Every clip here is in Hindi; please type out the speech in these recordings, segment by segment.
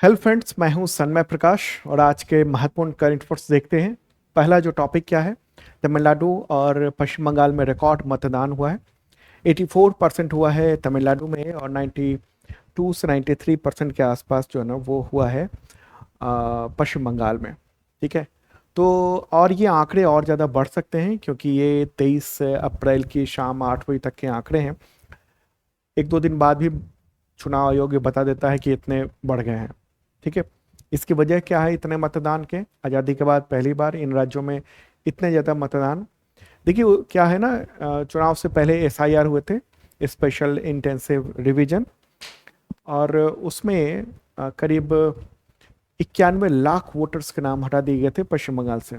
हेलो फ्रेंड्स, मैं हूं सन्मय प्रकाश और आज के महत्वपूर्ण करंट अफेयर्स देखते हैं। पहला जो टॉपिक क्या है, तमिलनाडु और पश्चिम बंगाल में रिकॉर्ड मतदान हुआ है। 84% हुआ है तमिलनाडु में और 92 से 93% के आसपास जो है ना वो हुआ है पश्चिम बंगाल में। ठीक है, तो और ये आंकड़े और ज़्यादा बढ़ सकते हैं क्योंकि ये 23 अप्रैल की शाम 8 बजे तक के आंकड़े हैं। एक दो दिन बाद भी चुनाव आयोग ये बता देता है कि इतने बढ़ गए हैं। ठीक है, इसकी वजह क्या है? इतने मतदान के आज़ादी के बाद पहली बार इन राज्यों में इतने ज़्यादा मतदान। देखिए क्या है ना, चुनाव से पहले एसआईआर हुए थे, स्पेशल इंटेंसिव रिवीजन, और उसमें करीब 91 लाख वोटर्स के नाम हटा दिए गए थे पश्चिम बंगाल से।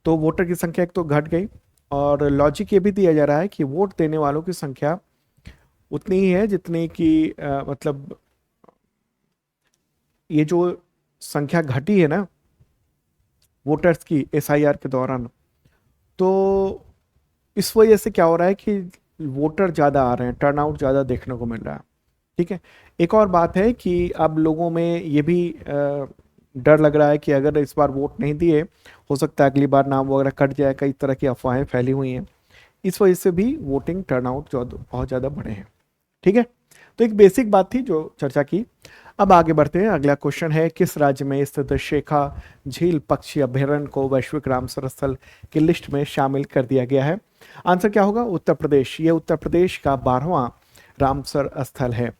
तो वोटर की संख्या एक तो घट गई, और लॉजिक ये भी दिया जा रहा है कि वोट देने वालों की संख्या उतनी ही है जितनी कि मतलब ये जो संख्या घटी है ना वोटर्स की एसआईआर के दौरान, तो इस वजह से क्या हो रहा है कि वोटर ज़्यादा आ रहे हैं, टर्नआउट ज़्यादा देखने को मिल रहा है। ठीक है, एक और बात है कि अब लोगों में ये भी डर लग रहा है कि अगर इस बार वोट नहीं दिए, हो सकता है अगली बार नाम वगैरह कट जाए। कई तरह की अफवाहें फैली हुई हैं, इस वजह से भी वोटिंग टर्नआउट जो बहुत ज़्यादा बढ़े हैं। ठीक है, तो एक बेसिक बात थी जो चर्चा की। अब आगे बढ़ते हैं। अगला क्वेश्चन है, किस राज्य में स्थित शेखा झील पक्षी अभयारण्य को वैश्विक रामसर स्थल की लिस्ट में शामिल कर दिया गया है? आंसर क्या होगा? उत्तर प्रदेश। ये उत्तर प्रदेश का 12वां रामसर स्थल है।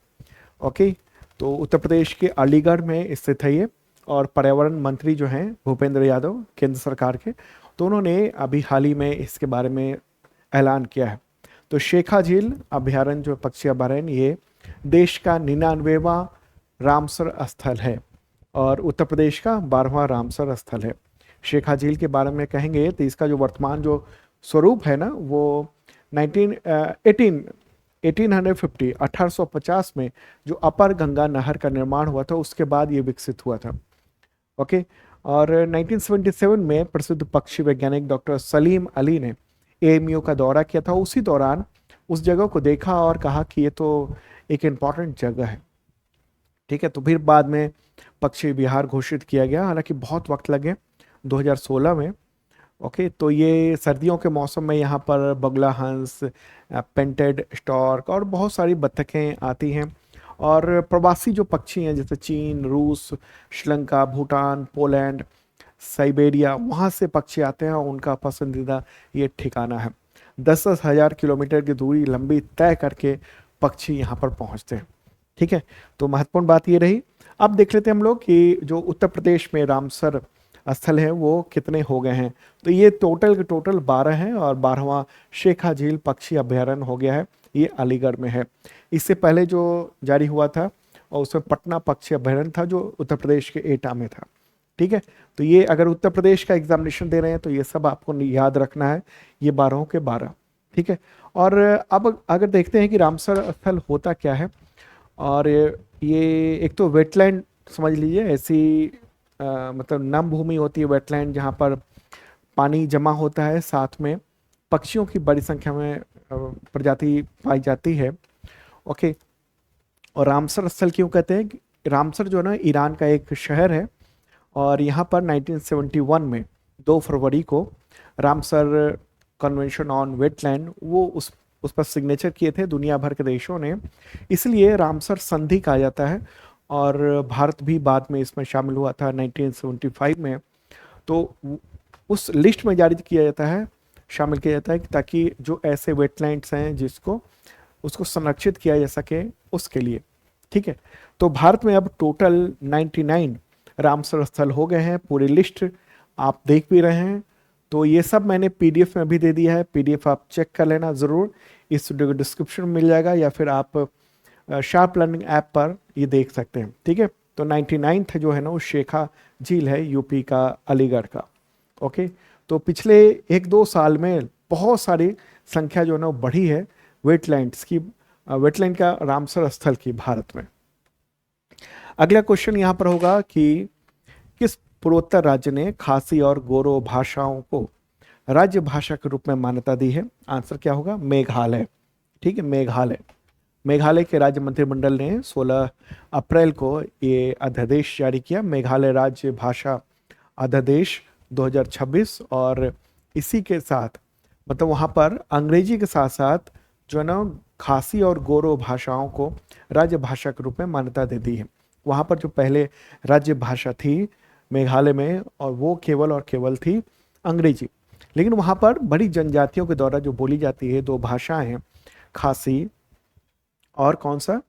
ओके, तो उत्तर प्रदेश के अलीगढ़ में स्थित है ये, और पर्यावरण मंत्री जो हैं भूपेंद्र यादव केंद्र सरकार के, तो उन्होंने अभी हाल ही में इसके बारे में ऐलान किया है। तो शेखा झील अभयारण्य जो पक्षी अभयारण्य, ये देश का 99वां रामसर स्थल है और उत्तर प्रदेश का 12वां रामसर स्थल है। शेखा झील के बारे में कहेंगे तो इसका जो वर्तमान जो स्वरूप है ना वो 1850 में जो अपर गंगा नहर का निर्माण हुआ था उसके बाद ये विकसित हुआ था। ओके, और 1977 में प्रसिद्ध पक्षी वैज्ञानिक डॉक्टर सलीम अली ने एएमयू का दौरा किया था। उसी दौरान उस जगह को देखा और कहा कि ये तो एक इम्पॉर्टेंट जगह है। ठीक है, तो फिर बाद में पक्षी विहार घोषित किया गया, हालांकि बहुत वक्त लगे 2016 में। ओके, तो ये सर्दियों के मौसम में यहाँ पर बगुला हंस, पेंटेड स्टॉर्क और बहुत सारी बत्तखें आती हैं, और प्रवासी जो पक्षी हैं जैसे चीन, रूस, श्रीलंका, भूटान, पोलैंड, साइबेरिया, वहाँ से पक्षी आते हैं और उनका पसंदीदा ये ठिकाना है। 10,000 किलोमीटर की दूरी लंबी तय करके पक्षी यहाँ पर पहुँचते हैं। ठीक है, तो महत्वपूर्ण बात ये रही। अब देख लेते हैं हम लोग कि जो उत्तर प्रदेश में रामसर स्थल है वो कितने हो गए हैं। तो ये टोटल के टोटल 12 हैं और 12वां शेखा झील पक्षी अभयारण्य हो गया है। ये अलीगढ़ में है। इससे पहले जो जारी हुआ था और उसमें पटना पक्षी अभयारण्य था जो उत्तर प्रदेश के एटा में था। ठीक है, तो ये अगर उत्तर प्रदेश का एग्जामिनेशन दे रहे हैं तो ये सब आपको याद रखना है, ये 12 के 12। ठीक है, और अब अगर देखते हैं कि रामसर स्थल होता क्या है, और ये एक तो वेटलैंड समझ लीजिए, ऐसी मतलब नम भूमि होती है वेटलैंड, जहाँ पर पानी जमा होता है, साथ में पक्षियों की बड़ी संख्या में प्रजाति पाई जाती है। ओके, और रामसर स्थल क्यों कहते हैं? रामसर जो है ना ईरान का एक शहर है, और यहाँ पर 1971 में 2 फरवरी को रामसर कन्वेंशन ऑन वेटलैंड वो उस पर सिग्नेचर किए थे दुनिया भर के देशों ने, इसलिए रामसर संधि कहा जाता है। और भारत भी बाद में इसमें शामिल हुआ था 1975 में। तो उस लिस्ट में जारी किया जाता है, शामिल किया जाता है कि ताकि जो ऐसे वेटलैंड्स हैं जिसको उसको संरक्षित किया जा सके उसके लिए। ठीक है, तो भारत में अब टोटल 99 रामसर स्थल हो गए हैं। पूरी लिस्ट आप देख भी रहे हैं, तो ये सब मैंने पीडीएफ में भी दे दिया है। पीडीएफ आप चेक कर लेना ज़रूर, इस वीडियो के डिस्क्रिप्शन में मिल जाएगा, या फिर आप शार्प लर्निंग ऐप पर ये देख सकते हैं। ठीक है, तो 99th जो है ना वो शेखा झील है, यूपी का अलीगढ़ का। ओके, तो पिछले 1-2 साल में बहुत सारी संख्या जो है ना वो बढ़ी है वेटलैंड्स की, वेटलैंड का रामसर स्थल की भारत में। अगला क्वेश्चन यहाँ पर होगा कि किस पूर्वोत्तर राज्य ने खासी और गोरो भाषाओं को राज्य भाषा के रूप में मान्यता दी है? आंसर क्या होगा? मेघालय। ठीक है, मेघालय। मेघालय के राज्य मंत्रिमंडल ने 16 अप्रैल को ये अध्यादेश जारी किया, मेघालय राज्य भाषा अध्यादेश 2026। और इसी के साथ मतलब वहाँ पर अंग्रेजी के साथ साथ जो है ना खासी और गोरो भाषाओं को राज्य भाषा के रूप में मान्यता दे दी है। वहाँ पर जो पहले राज्य भाषा थी मेघालय में, और वो केवल और केवल थी अंग्रेजी। लेकिन वहाँ पर बड़ी जनजातियों के द्वारा जो बोली जाती है दो भाषाएं हैं, खासी और कौन सा,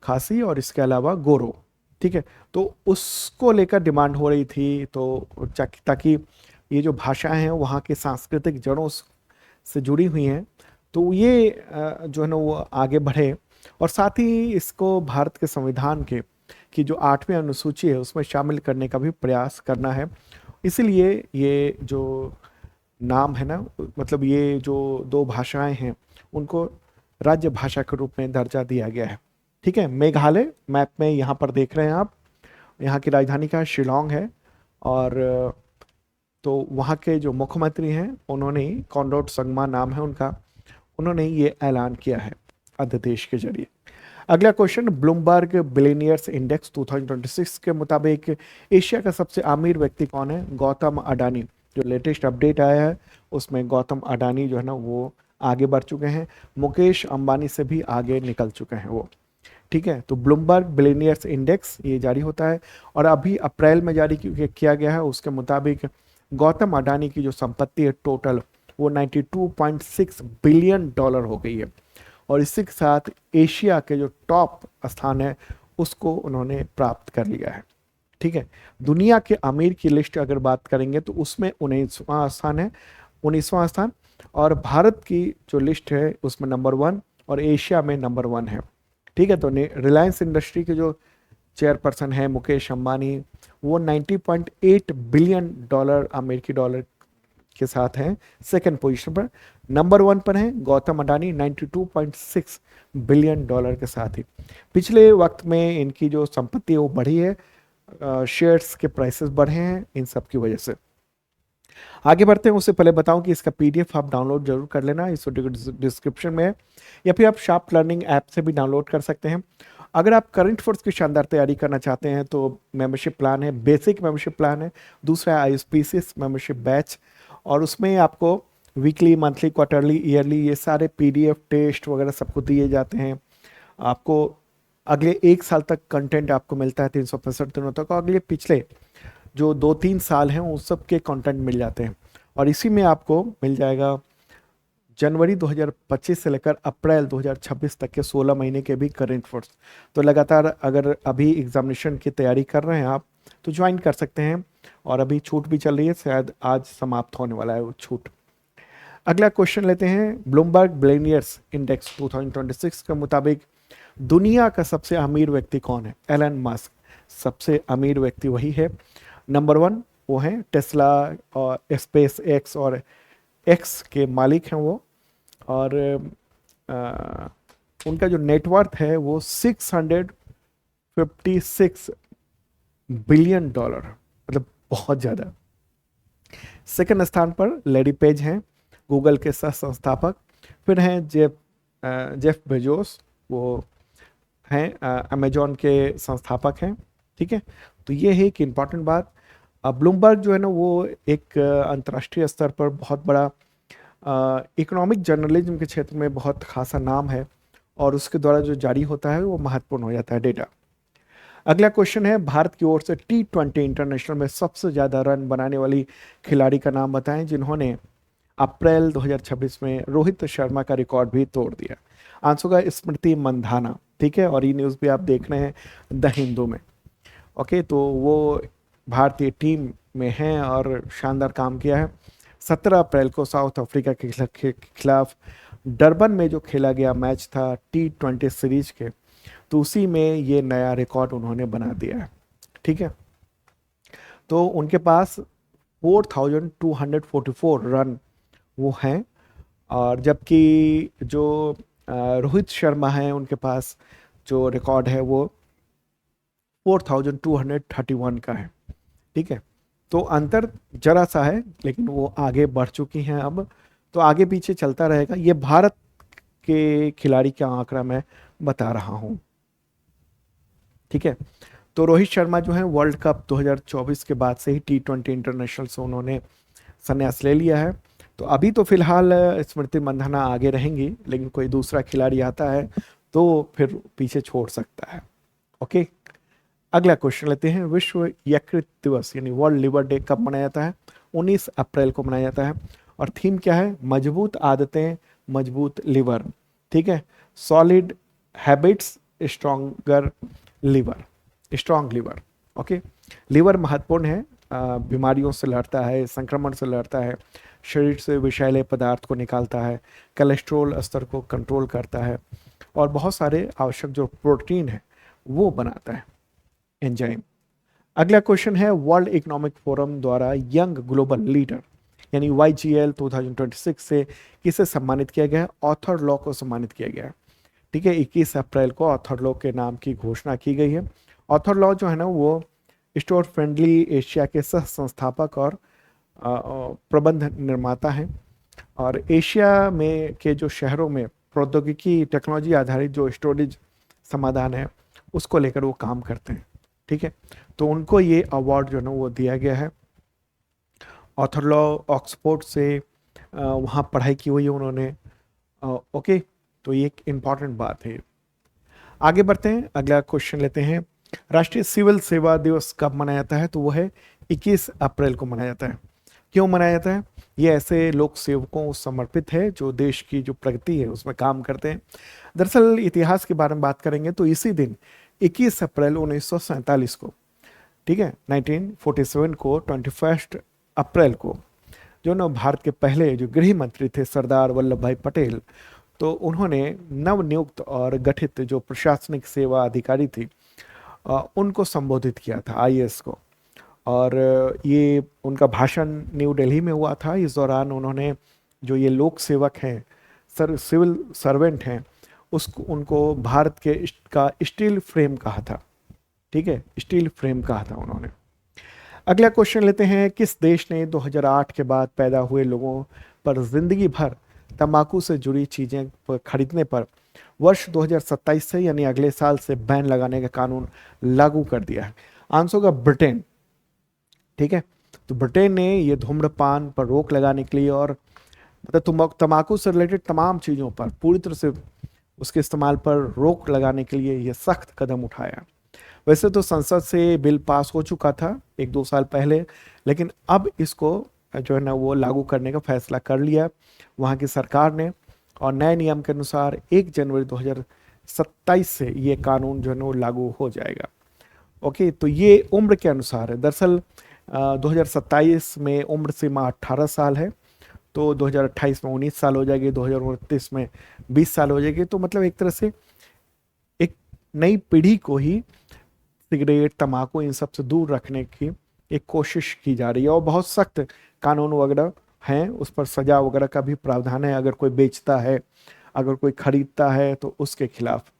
खासी और इसके अलावा गोरो। ठीक है, तो उसको लेकर डिमांड हो रही थी, तो ताकि ये जो भाषाएं हैं वहाँ की सांस्कृतिक जड़ों से जुड़ी हुई हैं, तो ये जो है ना वो आगे बढ़े। और साथ ही इसको भारत के संविधान के की जो 8वीं अनुसूची है उसमें शामिल करने का भी प्रयास करना है। इसलिए ये जो नाम है ना, मतलब ये जो दो भाषाएं हैं उनको राज्य भाषा के रूप में दर्जा दिया गया है। ठीक है, मेघालय मैप में यहाँ पर देख रहे हैं आप, यहाँ की राजधानी का शिलोंग है। और तो वहाँ के जो मुख्यमंत्री हैं उन्होंने, कॉनराड संगमा नाम है उनका, उन्होंने ये ऐलान किया है अध्यादेश के जरिए। अगला क्वेश्चन, ब्लूमबर्ग बिलियनियर्स इंडेक्स 2026 के मुताबिक एशिया का सबसे अमीर व्यक्ति कौन है? गौतम अडानी। जो लेटेस्ट अपडेट आया है उसमें गौतम अडानी जो है ना वो आगे बढ़ चुके हैं, मुकेश अंबानी से भी आगे निकल चुके हैं वो। ठीक है, तो ब्लूमबर्ग बिलियनियर्स इंडेक्स ये जारी होता है और अभी अप्रैल में जारी किया गया है। उसके मुताबिक गौतम अडानी की जो संपत्ति है टोटल वो 92.6 बिलियन डॉलर हो गई है। और इसी के साथ एशिया के जो टॉप स्थान है उसको उन्होंने प्राप्त कर लिया है। ठीक है, दुनिया के अमीर की लिस्ट अगर बात करेंगे तो उसमें 19वां स्थान है, 19वां स्थान। और भारत की जो लिस्ट है उसमें नंबर 1 और एशिया में नंबर 1 है। ठीक है, तो रिलायंस इंडस्ट्री के जो चेयरपर्सन है मुकेश अंबानी, वो 90.8 बिलियन डॉलर अमेरिकी डॉलर के साथ हैं सेकंड पोजीशन पर। नंबर 1 पर है गौतम अडानी 92.6 बिलियन डॉलर के साथ ही। पिछले वक्त में इनकी जो संपत्ति है वो बढ़ी है, शेयर्स के प्राइसेस बढ़े हैं इन सब की वजह से। आगे बढ़ते हैं, उससे पहले बताऊं कि इसका पीडीएफ आप डाउनलोड जरूर कर लेना, इस डिस्क्रिप्शन में है, या फिर आप शार्प लर्निंग ऐप से भी डाउनलोड कर सकते हैं। अगर आप करंट फोर्स की शानदार तैयारी करना चाहते हैं तो मेंबरशिप प्लान है, बेसिक मेंबरशिप प्लान है, दूसरा है आईएसपीसीएस मेंबरशिप बैच, और उसमें आपको वीकली, मंथली, क्वार्टरली, ईयरली ये सारे पीडीएफ, टेस्ट वगैरह सबको दिए जाते हैं। आपको अगले 1 साल तक कंटेंट आपको मिलता है, 365 दिनों तक, और अगले पिछले जो 2-3 साल हैं उन सब के कंटेंट मिल जाते हैं। और इसी में आपको मिल जाएगा जनवरी 2025 से लेकर अप्रैल 2026 तक के 16 महीने के भी करंट फोर्स। तो लगातार अगर अभी एग्जामिनेशन की तैयारी कर रहे हैं आप तो ज्वाइन कर सकते हैं, और अभी छूट भी चल रही है, शायद आज समाप्त होने वाला है वो छूट। अगला क्वेश्चन लेते हैं, ब्लूमबर्ग बिलियनियर्स इंडेक्स 2026 के मुताबिक दुनिया का सबसे अमीर व्यक्ति कौन है? एलन मस्क सबसे अमीर व्यक्ति वही है। नंबर 1 वो हैं टेस्ला और स्पेस एक्स और एक्स के मालिक हैं वो। और उनका जो नेटवर्थ है वो 656 बिलियन डॉलर, मतलब बहुत ज़्यादा। सेकंड स्थान पर लेडी पेज हैं, गूगल के सह संस्थापक। फिर हैं जेफ बेजोस, वो हैं अमेजॉन के संस्थापक हैं। ठीक है, तो ये है एक इम्पॉर्टेंट बात। ब्लूमबर्ग जो है ना वो एक अंतर्राष्ट्रीय स्तर पर बहुत बड़ा इकोनॉमिक जर्नलिज्म के क्षेत्र में बहुत खासा नाम है, और उसके द्वारा जो जारी होता है वो महत्वपूर्ण हो जाता है डेटा। अगला क्वेश्चन है, भारत की ओर से T20 इंटरनेशनल में सबसे ज़्यादा रन बनाने वाली खिलाड़ी का नाम बताएं जिन्होंने अप्रैल 2026 में रोहित शर्मा का रिकॉर्ड भी तोड़ दिया। आंसर का स्मृति मंधाना। ठीक है, और ये न्यूज़ भी आप देख रहे हैं द हिंदू में। ओके, तो वो भारतीय टीम में हैं और शानदार काम किया है। 17 अप्रैल को साउथ अफ्रीका के खिलाफ डरबन में जो खेला गया मैच था T20 सीरीज के, तो उसी में ये नया रिकॉर्ड उन्होंने बना दिया है। ठीक है, तो उनके पास 4244 रन वो हैं, और जबकि जो रोहित शर्मा हैं उनके पास जो रिकॉर्ड है वो 4231 का है। ठीक है, तो अंतर जरा सा है, लेकिन वो आगे बढ़ चुकी हैं अब, तो आगे पीछे चलता रहेगा। ये भारत के खिलाड़ी का आंकड़ा मैं बता रहा हूँ। ठीक है, तो रोहित शर्मा जो है वर्ल्ड कप 2024 के बाद से ही T20 इंटरनेशनल से उन्होंने संन्यास ले लिया है। तो अभी तो फिलहाल स्मृति मंधाना आगे रहेंगी, लेकिन कोई दूसरा खिलाड़ी आता है तो फिर पीछे छोड़ सकता है। ओके, अगला क्वेश्चन लेते हैं। विश्व यकृत दिवस यानी वर्ल्ड लिवर डे कब मनाया जाता है? 19 अप्रैल को मनाया जाता है। और थीम क्या है? मजबूत आदतें, मजबूत लिवर। ठीक है, solid habits, stronger liver, strong liver. Okay, liver महत्वपूर्ण है, बीमारियों से लड़ता है, संक्रमण से लड़ता है, शरीर से विषैले पदार्थ को निकालता है, कोलेस्ट्रॉल स्तर को कंट्रोल करता है, और बहुत सारे आवश्यक जो प्रोटीन है वो बनाता है, एंजाइम। अगला क्वेश्चन है, वर्ल्ड इकोनॉमिक फोरम द्वारा यंग ग्लोबल लीडर यानी YGL 2026 से किसे सम्मानित किया गया है? ऑथर लॉ को सम्मानित किया गया है। ठीक है, 21 अप्रैल को ऑथर लॉ के नाम की घोषणा की गई है। ऑथर लॉ जो है ना वो स्टोर फ्रेंडली एशिया के सह संस्थापक और प्रबंध निर्माता हैं, और एशिया में के जो शहरों में प्रौद्योगिकी टेक्नोलॉजी आधारित जो स्टोरेज समाधान है उसको लेकर वो काम करते हैं। ठीक है, तो उनको ये अवार्ड जो है ना वो दिया गया है। ऑथर लॉ ऑक्सफोर्ड से वहाँ पढ़ाई की हुई है उन्होंने। ओके, तो ये एक इम्पॉर्टेंट बात है। आगे बढ़ते हैं, अगला क्वेश्चन लेते हैं। राष्ट्रीय सिविल सेवा दिवस कब मनाया जाता है? तो वो है 21 अप्रैल को मनाया जाता है। क्यों मनाया जाता है? ये ऐसे लोक सेवकों को समर्पित है जो देश की जो प्रगति है उसमें काम करते हैं। दरअसल इतिहास के बारे में बात करेंगे तो इसी दिन 21 अप्रैल 1947 को, ठीक है, 1947 को 21 अप्रैल को जो ना भारत के पहले जो गृह मंत्री थे सरदार वल्लभ भाई पटेल, तो उन्होंने नवनियुक्त और गठित जो प्रशासनिक सेवा अधिकारी थी उनको संबोधित किया था, IAS को। और ये उनका भाषण न्यू दिल्ली में हुआ था। इस दौरान उन्होंने जो ये लोक सेवक हैं, सिविल सर्वेंट हैं, उसको उनको भारत के का स्टील फ्रेम कहा था। ठीक है, स्टील फ्रेम कहा था उन्होंने। अगला क्वेश्चन लेते हैं। किस देश ने 2008 के बाद पैदा हुए लोगों पर जिंदगी भर तंबाकू से जुड़ी चीजें खरीदने पर वर्ष 2027 से यानी अगले साल से बैन लगाने का कानून लागू कर दिया है? आंसर होगा ब्रिटेन। ठीक है, तो ब्रिटेन ने ये धूम्रपान पर रोक लगाने के लिए और मतलब तंबाकू से रिलेटेड तमाम चीज़ों पर पूरी तरह से उसके इस्तेमाल पर रोक लगाने के लिए ये सख्त कदम उठाया। वैसे तो संसद से बिल पास हो चुका था 1-2 साल पहले, लेकिन अब इसको जो है ना वो लागू करने का फैसला कर लिया वहाँ की सरकार ने, और नए नियम के अनुसार 1 जनवरी 2027 से ये कानून जो है ना वो लागू हो जाएगा। ओके, तो ये उम्र के अनुसार है। दरअसल 2027 में उम्र सीमा 18 साल है, तो 2028 में 19 साल हो जाएगी, 2029 में 20 साल हो जाएगी। तो मतलब एक तरह से एक नई पीढ़ी को ही सिगरेट, तंबाकू इन सब से दूर रखने की एक कोशिश की जा रही है, और बहुत सख्त कानून वगैरह हैं, उस पर सजा वगैरह का भी प्रावधान है अगर कोई बेचता है, अगर कोई खरीदता है तो उसके खिलाफ।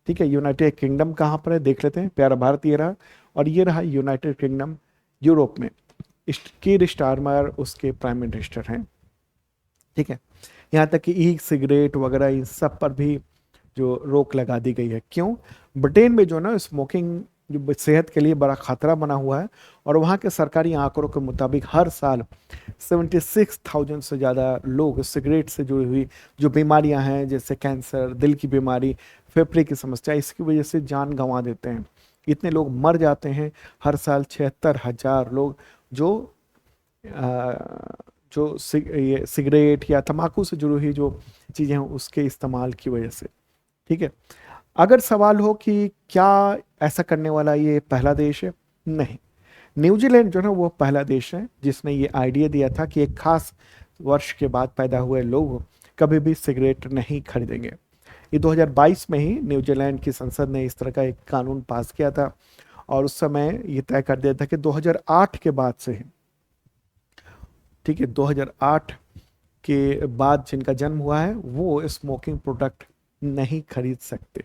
ठीक है, यूनाइटेड किंगडम कहाँ पर है देख लेते हैं। प्यारा भारत ये रहा, और ये रहा यूनाइटेड किंगडम यूरोप में। कीर स्टारमर उसके प्राइम मिनिस्टर हैं। ठीक है, यहाँ तक कि ई सिगरेट वगैरह इन सब पर भी जो रोक लगा दी गई है। क्यों? ब्रिटेन में जो ना स्मोकिंग जो सेहत के लिए बड़ा खतरा बना हुआ है, और वहाँ के सरकारी आंकड़ों के मुताबिक हर साल 76,000 से ज़्यादा लोग सिगरेट से जुड़ी हुई जो बीमारियां हैं जैसे कैंसर, दिल की बीमारी, फेफड़े की समस्या, इसकी वजह से जान गंवा देते हैं। इतने लोग मर जाते हैं हर साल, 76,000 लोग जो ये सिगरेट या तंबाकू से जुड़ी हुई जो चीज़ें हैं उसके इस्तेमाल की वजह से। ठीक है, अगर सवाल हो कि क्या ऐसा करने वाला ये पहला देश है? नहीं, न्यूजीलैंड जो है वो पहला देश है जिसने ये आइडिया दिया था कि एक खास वर्ष के बाद पैदा हुए लोग कभी भी सिगरेट नहीं खरीदेंगे। ये 2022 में ही न्यूजीलैंड की संसद ने इस तरह का एक कानून पास किया था, और उस समय ये तय कर दिया था कि 2008 के बाद से ही, ठीक है, 2008 के बाद जिनका जन्म हुआ है वो स्मोकिंग प्रोडक्ट नहीं खरीद सकते।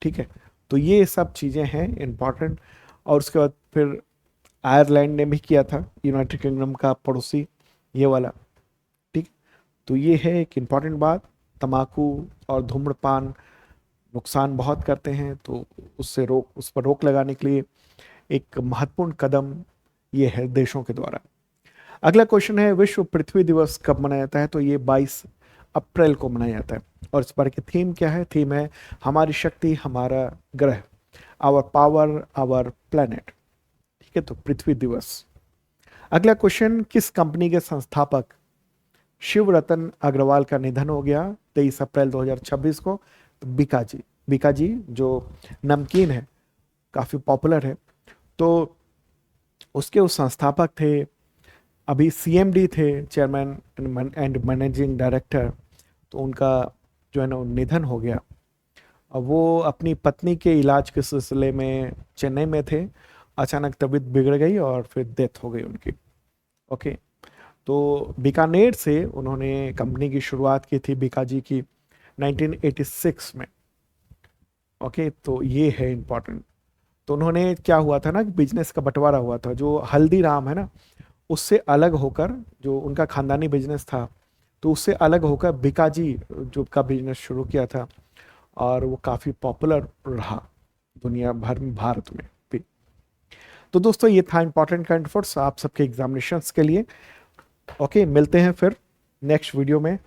ठीक है, तो ये सब चीज़ें हैं इम्पॉर्टेंट। और उसके बाद फिर आयरलैंड ने भी किया था, यूनाइटेड किंगडम का पड़ोसी ये वाला। ठीक, तो ये है एक इम्पॉर्टेंट बात। तंबाकू और धूम्रपान नुकसान बहुत करते हैं, तो उस पर रोक लगाने के लिए एक महत्वपूर्ण कदम ये है देशों के द्वारा। अगला क्वेश्चन है, विश्व पृथ्वी दिवस कब मनाया जाता है? तो ये 22 अप्रैल को मनाया जाता है। और इस बार की थीम क्या है? थीम है हमारी शक्ति हमारा ग्रह, आवर पावर आवर प्लेनेट। ठीक है, तो पृथ्वी दिवस। अगला क्वेश्चन, किस कंपनी के संस्थापक शिव रतन अग्रवाल का निधन हो गया 23 अप्रैल 2026 को? तो बीकाजी। बीकाजी जो नमकीन है, काफी पॉपुलर है, तो उसके उस संस्थापक थे, अभी सीएमडी थे, चेयरमैन एंड मैनेजिंग डायरेक्टर। तो उनका जो है ना निधन हो गया। अब वो अपनी पत्नी के इलाज के सिलसिले में चेन्नई में थे, अचानक तबीयत बिगड़ गई और फिर डेथ हो गई उनकी। ओके, तो बीकानेर से उन्होंने कंपनी की शुरुआत की थी, बीकाजी की, 1986 में। ओके, तो ये है इम्पोर्टेंट। तो उन्होंने, क्या हुआ था ना, बिजनेस का बंटवारा हुआ था, जो हल्दीराम है ना, उससे अलग होकर, जो उनका खानदानी बिजनेस था, तो उससे अलग होकर बीकाजी जो का बिजनेस शुरू किया था, और वो काफ़ी पॉपुलर रहा दुनिया भर में, भारत में भी। तो दोस्तों, ये था इंपॉर्टेंट करंट अफेयर्स आप सबके एग्जामिनेशंस के लिए। ओके, मिलते हैं फिर नेक्स्ट वीडियो में।